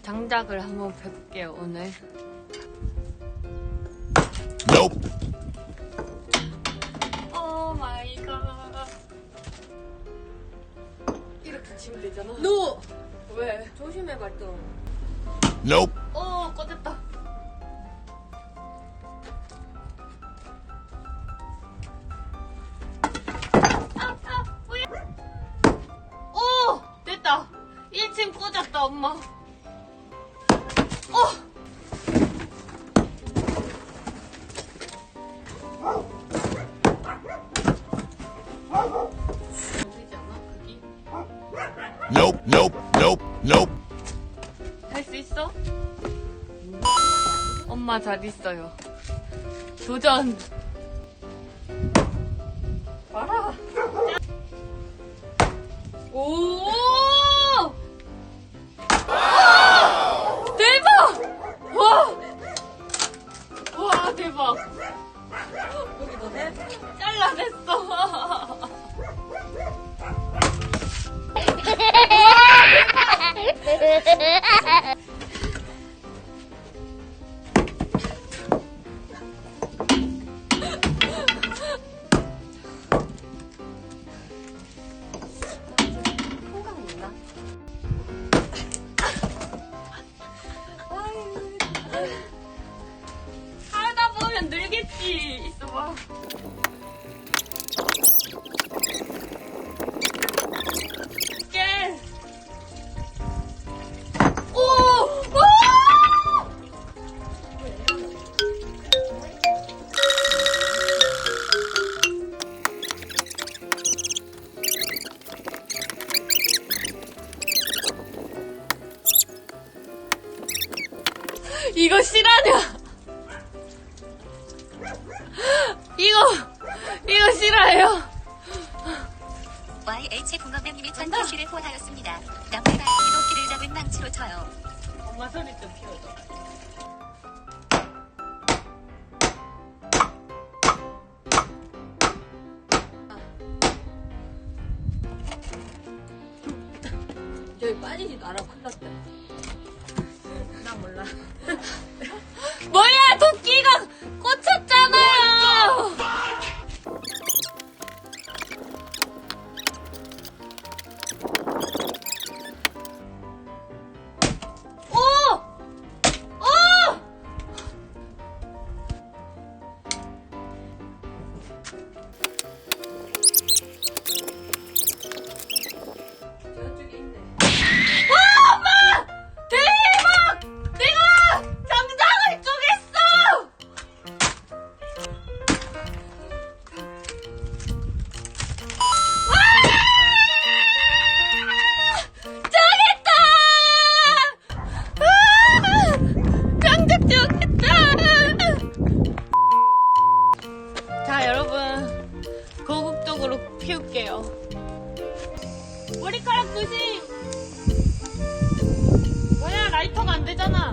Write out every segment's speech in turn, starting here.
장작을 한번 펴볼게요, 오늘. Nope. 오 마이 갓. 이렇게 치면 되잖아. 노! 왜? 조심해 발등. Nope. 오, 꺼졌다. 오! 됐다. 1층 꽂았다, 엄마. 보이지 않아? 거기? Nope. Nope. Nope. Nope. 할 수 있어? 엄마 잘 있어요. 도전! 봐라. 오! 대박! 와! 와, 대박! 여기 너 해? 잘라냈어! 통각 있나? 하다 보면 늘겠지. 있어봐. 깨. 오! 오! 이거 실화냐? 이거 실화예요? YH 공업명님이 전개시를 후원하였습니다. 남매가 기독기를 잡은 망치로 쳐요. 엄마 소리 좀 키워줘. 저기 빠지지도 않아. 큰일 났다. 나 몰라. 뭐야, 도끼가 꽂혔잖아요! 오! 오! 저쪽에 있네. 엄마! 대박! 내가 장작을 쪼갰어! 쪼갰다! 장작 쪼갰다! 자, 여러분. 고급적으로 피울게요. 머리카락 조심! 뭐야, 라이터가 안 되잖아.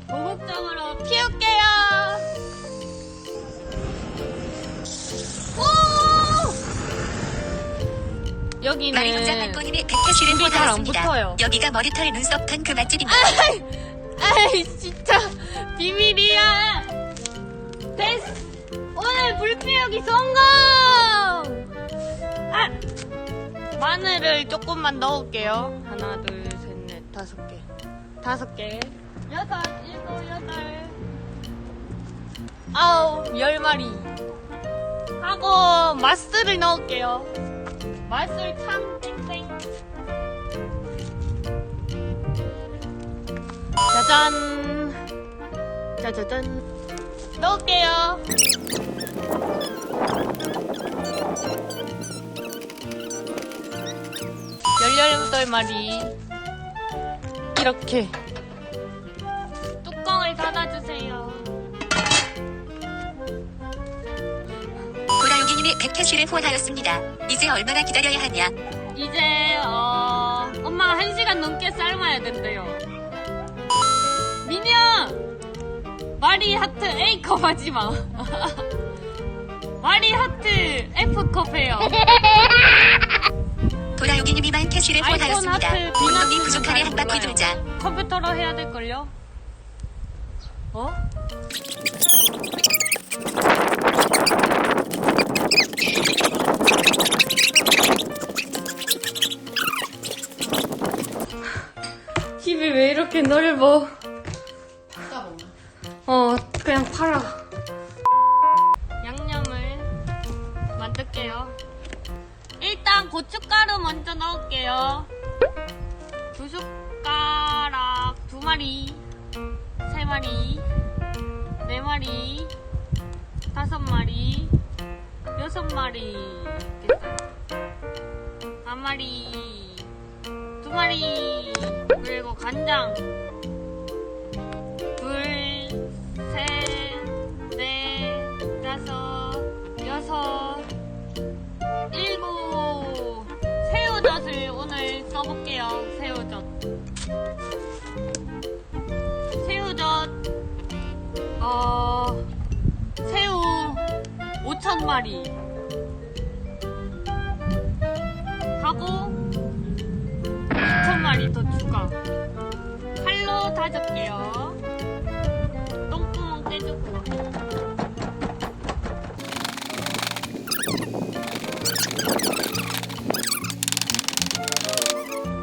고급적으로 피울게요. 오! 여기는 마리농장 한꺼님이 백태시를 불이 잘안 후원하였습니다. 붙어요. 여기가 머리털 눈썹한 그 맛집입니다. 아이 진짜 비밀이야. 됐어. 오늘 불 피우기 성공. 아! 마늘을 조금만 넣을게요. 하나, 둘, 셋, 넷, 5개. 5개. 6, 7, 8. 9, 10마리. 하고, 맛술을 넣을게요. 맛술 참 땡땡. 짜잔. 짜자잔. 넣을게요. 18마리. 이렇게. 뚜껑을 닫아주세요. 보라요기님이 백태시를 후원하였습니다. 이제 얼마나 기다려야 하냐? 이제, 엄마가 1시간 넘게 삶아야 된대요. 미녀! 마리 하트 A컵 하지 마. 마리 하트 F컵 해요. 도라요기님 이만 캐시를 아이폰 후원하였습니다. 하트 운동이 비나스는 부족하네 잘 한 바퀴 몰라요. 돌자. 컴퓨터로 해야 될걸요? 어? TV 왜 이렇게 넓어? 그냥 팔아. 양념을 만들게요. 일단 고춧가루 먼저 넣을게요. 2숟가락 2마리, 3마리, 4마리, 5마리, 6마리, 1마리, 2마리, 그리고 간장 둘, 셋, 넷, 다섯, 여섯, 일곱. 새우젓을 오늘 써볼게요. 새우젓. 새우 5,000마리 하고 2,000마리 더 추가. 칼로 다질게요. 똥구멍 떼주고.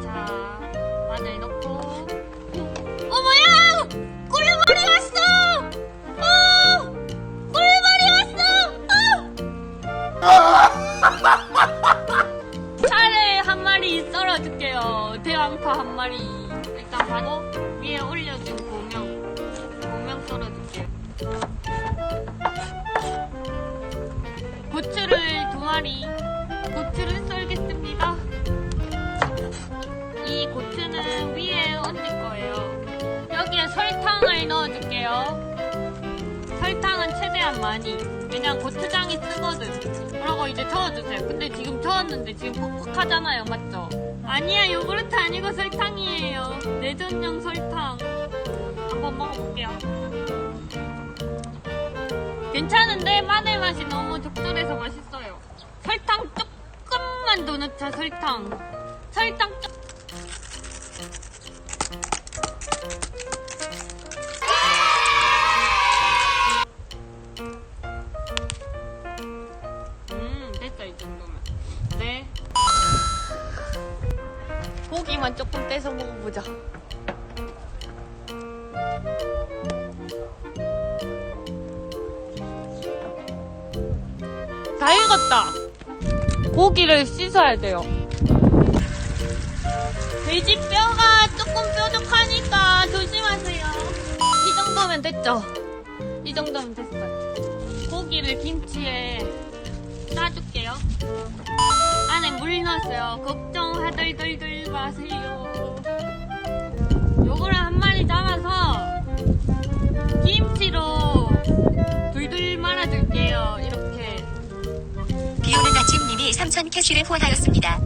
자, 마늘 넣고. 뭐야! 꿀물이 왔어! 꿀물이 왔어! 차를 한 마리 썰어줄게요. 대왕파 한 마리. 일단 바로 위에 올려준 고명 썰어줄게요. 고추를 2마리. 고추를 썰겠습니다. 이 고추는 위에 얹을 거예요. 여기에 설탕을 넣어줄게요. 설탕은 최대한 많이. 왜냐면 고추장이 쓰거든. 그러고 이제 저어주세요. 근데 지금 저었는데 지금 퍽퍽하잖아요. 맞죠? 아니야, 요구르트 아니고 설탕이에요. 내전용 설탕. 한번 먹어볼게요. 괜찮은데 마늘 맛이 너무 적절해서 맛있어요. 설탕 조금만 더 넣자. 설탕 조... 됐다 이 정도면. 네. 고기만 조금 떼서 먹어보자. 다 익었다. 고기를 씻어야 돼요. 돼지 뼈가 조금 뾰족하니까 조심하세요. 이 정도면 됐죠? 이 정도면 됐어요. 고기를 김치에 싸줄게요. 안에 물 넣었어요. 걱정하덜덜덜 마세요. 요거를 한 마리 잡아서 김치로 둘둘 말아줄게요. 이렇게. 비오는 아침님이 3,000 캐시를 후원하였습니다.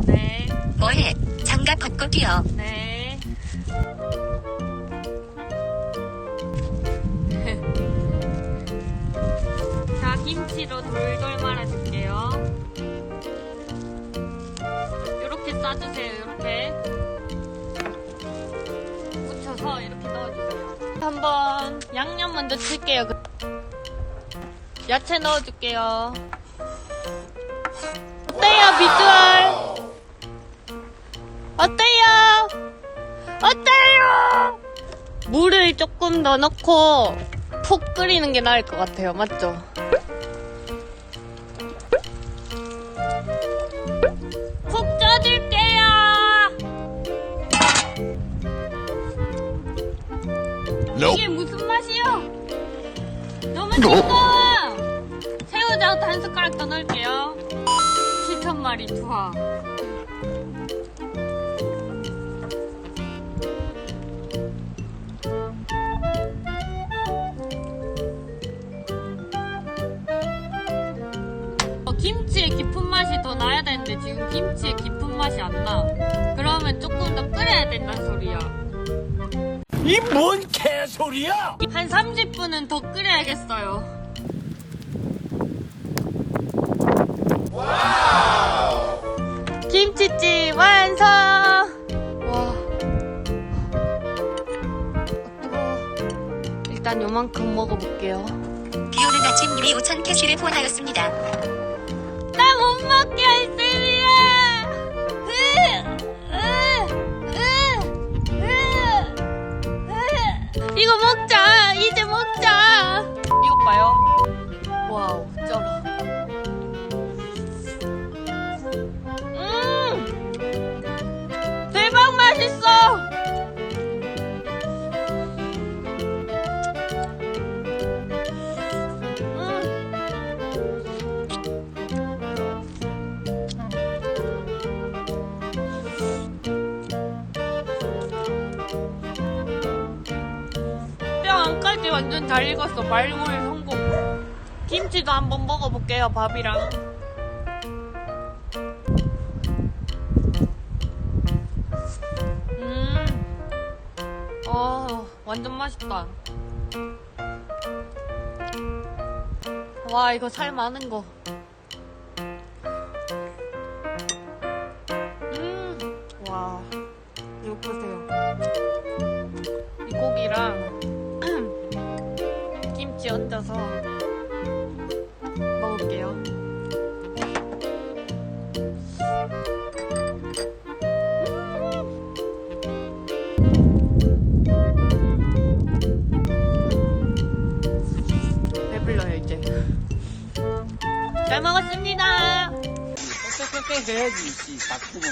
네. 뭐해? 장갑 벗고 뛰어. 네. 자, 김치로 돌돌 말아줄게요. 요렇게 싸주세요. 요렇게. 묻혀서 이렇게 넣어주세요. 한번 양념 먼저 칠게요. 야채 넣어줄게요. 어때요, 비주얼? 어때요? 어때요? 물을 조금 더 넣고 푹 끓이는 게 나을 것 같아요. 맞죠? 푹 쪄줄게요. Nope. 이게 무슨 맛이요? 너무 싱거워. 새우젓 한 숟가락 더 넣을게요. 7,000마리 투하. 김치의 깊은 맛이 더 나야 되는데 지금 김치의 깊은 맛이 안 나. 그러면 조금 더 끓여야 된다는 소리야. 이 뭔 개소리야? 한 30분은 더 끓여야겠어요. 김치찜 완성! 와. 일단 요만큼 먹어볼게요. 비오는 아침님이 5,000 캐시를 후원하였습니다. 나 못 먹게 할셈이야! 이거 먹자! 이제 먹자! 이것 봐요. 와우, 쩔어. 대박 맛있어! 뼈 안까지 완전 잘 익었어. 말고기 성공. 김치도 한번 먹어볼게요, 밥이랑. 완전 맛있다. 와, 이거 살 많은 거. 와, 이거 보세요. 이 고기랑 김치 얹어서 먹을게요. 배불러요 이제. 잘 먹었습니다. 빽빽빽 해야지, 씨, 닭구멍.